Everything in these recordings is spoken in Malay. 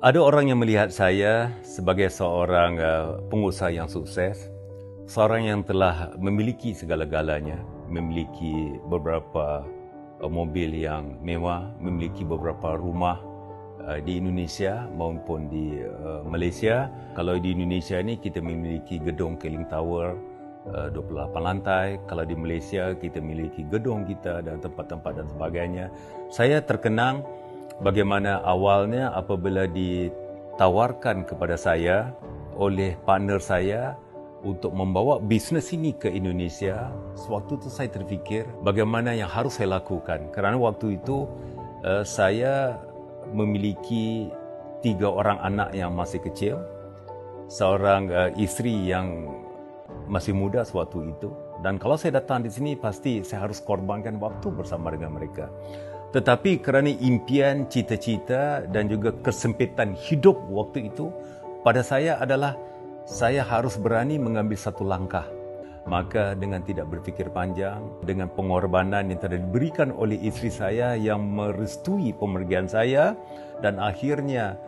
Ada orang yang melihat saya sebagai seorang pengusaha yang sukses, seorang yang telah memiliki segala-galanya, memiliki beberapa mobil yang mewah, memiliki beberapa rumah di Indonesia maupun di Malaysia. Kalau di Indonesia ni kita memiliki gedung Keling Tower 28 lantai. Kalau di Malaysia kita memiliki gedung kita dan tempat-tempat dan sebagainya. Saya terkenang bagaimana awalnya apabila ditawarkan kepada saya oleh partner saya untuk membawa bisnes ini ke Indonesia. Sewaktu itu saya terfikir bagaimana yang harus saya lakukan. Kerana waktu itu saya memiliki 3 orang anak yang masih kecil, seorang isteri yang masih muda sewaktu itu. Dan kalau saya datang di sini pasti saya harus korbankan waktu bersama dengan mereka. Tetapi kerana impian, cita-cita dan juga kesempitan hidup waktu itu pada saya adalah saya harus berani mengambil satu langkah. Maka dengan tidak berfikir panjang, dengan pengorbanan yang telah diberikan oleh isteri saya yang merestui pemergian saya, dan akhirnya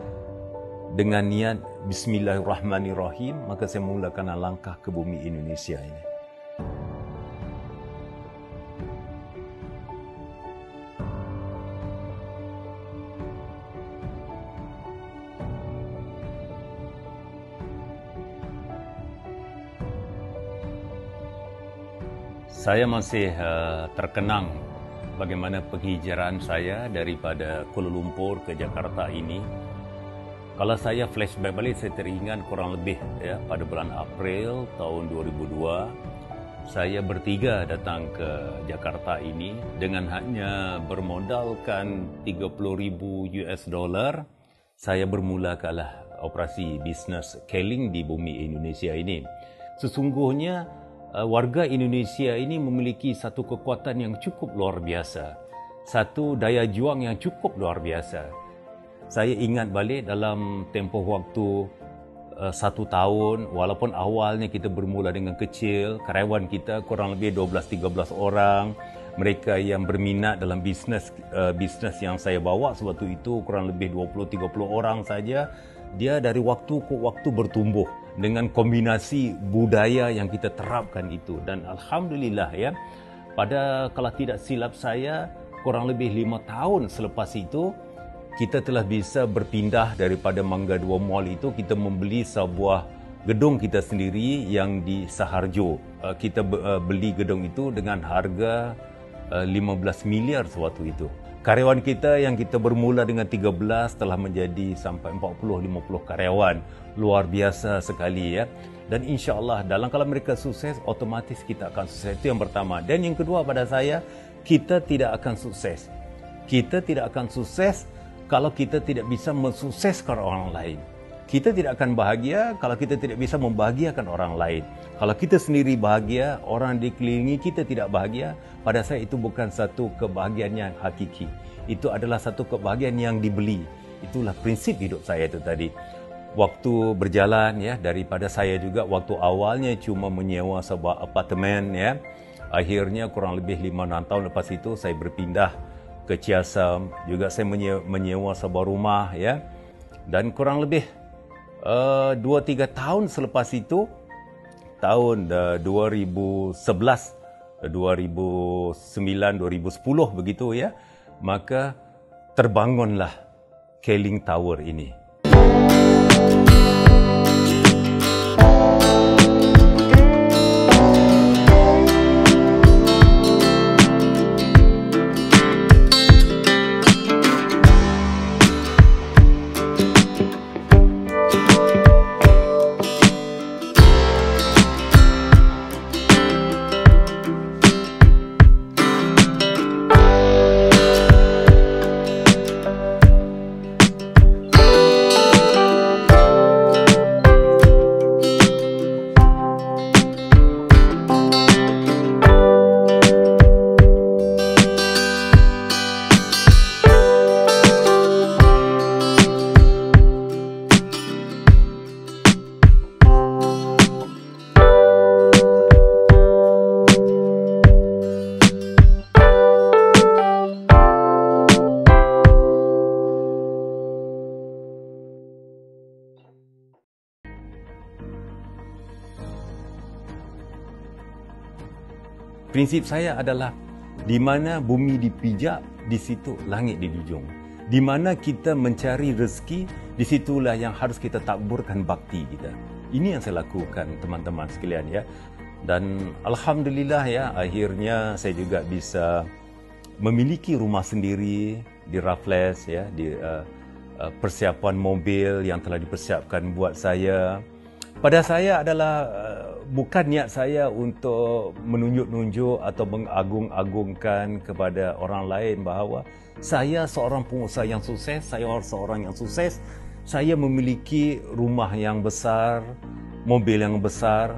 dengan niat Bismillahirrahmanirrahim, maka saya mulakan langkah ke bumi Indonesia ini. Saya masih terkenang bagaimana penghijraan saya daripada Kuala Lumpur ke Jakarta ini. Kalau saya flashback balik, saya teringat kurang lebih pada bulan April tahun 2002, saya bertiga datang ke Jakarta ini dengan hanya bermodalkan $30,000. Saya bermulakanlah operasi bisnes Keling di bumi Indonesia ini. Sesungguhnya warga Indonesia ini memiliki satu kekuatan yang cukup luar biasa, satu daya juang yang cukup luar biasa. Saya ingat balik dalam tempoh waktu 1 tahun, walaupun awalnya kita bermula dengan kecil, karyawan kita kurang lebih 12-13 orang. Mereka yang berminat dalam bisnes yang saya bawa sewaktu itu kurang lebih 20-30 orang saja. Dia dari waktu ke waktu bertumbuh dengan kombinasi budaya yang kita terapkan itu. Dan alhamdulillah pada kalau tidak silap saya kurang lebih 5 tahun selepas itu kita telah bisa berpindah daripada Mangga 2 Mall itu, kita membeli sebuah gedung kita sendiri yang di Saharjo. Kita beli gedung itu dengan harga 15 miliar sewaktu itu. Karyawan kita yang kita bermula dengan 13 telah menjadi sampai 40-50 karyawan. Luar biasa sekali Dan insya-Allah dalam kalau mereka sukses, otomatis kita akan sukses. Itu yang pertama. Dan yang kedua pada saya, kita tidak akan sukses. Kita tidak akan sukses kalau kita tidak bisa mensukseskan orang lain. Kita tidak akan bahagia kalau kita tidak bisa membahagiakan orang lain. Kalau kita sendiri bahagia, orang di kelilingi kita tidak bahagia, pada saya itu bukan satu kebahagiaan yang hakiki. Itu adalah satu kebahagiaan yang dibeli. Itulah prinsip hidup saya itu tadi. Waktu berjalan daripada saya juga waktu awalnya cuma menyewa sebuah apartemen akhirnya kurang lebih 5-6 tahun lepas itu saya berpindah ke Ciasam, juga saya menyewa sebuah rumah dan kurang lebih 2-3 tahun selepas itu, tahun 2011, 2009, 2010 begitu maka terbangunlah Keling Tower ini. Prinsip saya adalah di mana bumi dipijak, di situ langit dijunjung. Di mana kita mencari rezeki, di situlah yang harus kita taburkan bakti kita. Ini yang saya lakukan, teman-teman sekalian ya. Dan alhamdulillah ya, akhirnya saya juga bisa memiliki rumah sendiri di Raffles ya, di persiapan mobil yang telah dipersiapkan buat saya. Pada saya adalah bukan niat saya untuk menunjuk-nunjuk atau mengagung-agungkan kepada orang lain bahawa saya seorang pengusaha yang sukses, saya seorang yang sukses, saya memiliki rumah yang besar, mobil yang besar.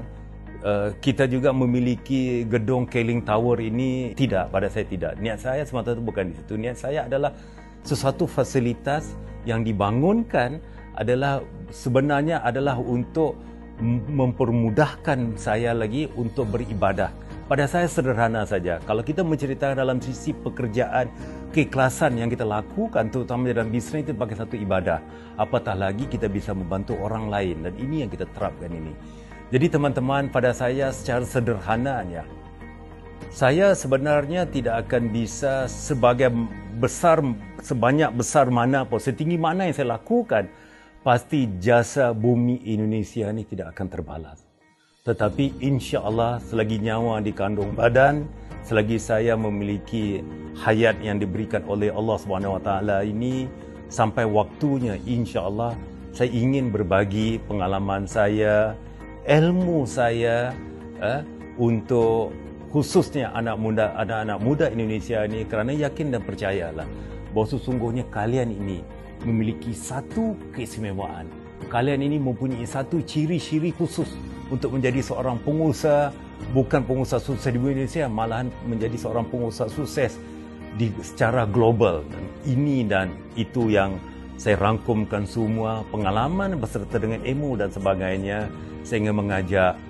Kita juga memiliki gedung Keling Tower ini. Tidak, pada saya tidak. Niat saya semata-mata bukan di situ. Niat saya adalah sesuatu fasilitas yang dibangunkan adalah sebenarnya adalah untuk mempermudahkan saya lagi untuk beribadah. Pada saya sederhana saja. Kalau kita menceritakan dalam sisi pekerjaan, keikhlasan yang kita lakukan, terutama dalam bisnes itu sebagai satu ibadah. Apatah lagi kita bisa membantu orang lain, dan ini yang kita terapkan ini. Jadi teman-teman, pada saya secara sederhananya, saya sebenarnya tidak akan bisa sebanyak besar mana pun, setinggi mana yang saya lakukan, pasti jasa bumi Indonesia ini tidak akan terbalas. Tetapi insya-Allah selagi nyawa di kandung badan, selagi saya memiliki hayat yang diberikan oleh Allah Subhanahu Wa Taala ini, sampai waktunya insya-Allah saya ingin berbagi pengalaman saya, ilmu saya untuk khususnya anak-anak muda Indonesia ini, kerana yakin dan percayalah bahawa sesungguhnya kalian ini memiliki satu keistimewaan. Kalian ini mempunyai satu ciri-ciri khusus untuk menjadi seorang pengusaha, bukan pengusaha sukses di Indonesia, malahan menjadi seorang pengusaha sukses secara global. Dan ini dan itu yang saya rangkumkan semua pengalaman beserta dengan ilmu dan sebagainya, sehingga mengajak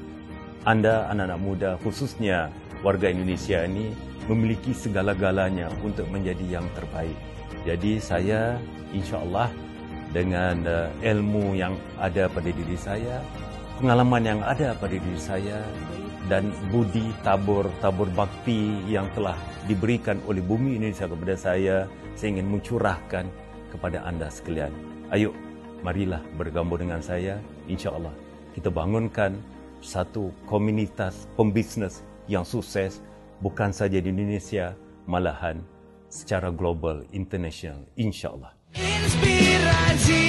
anda anak-anak muda, khususnya warga Indonesia ini, memiliki segala-galanya untuk menjadi yang terbaik. Jadi saya insya-Allah dengan ilmu yang ada pada diri saya, pengalaman yang ada pada diri saya, dan budi tabur bakti yang telah diberikan oleh bumi Indonesia kepada saya ingin mencurahkan kepada anda sekalian. Ayo, marilah bergabung dengan saya. Insya-Allah kita bangunkan satu komunitas pembisnes yang sukses, bukan saja di Indonesia, malahan secara global, international, insya-Allah. Inspirasi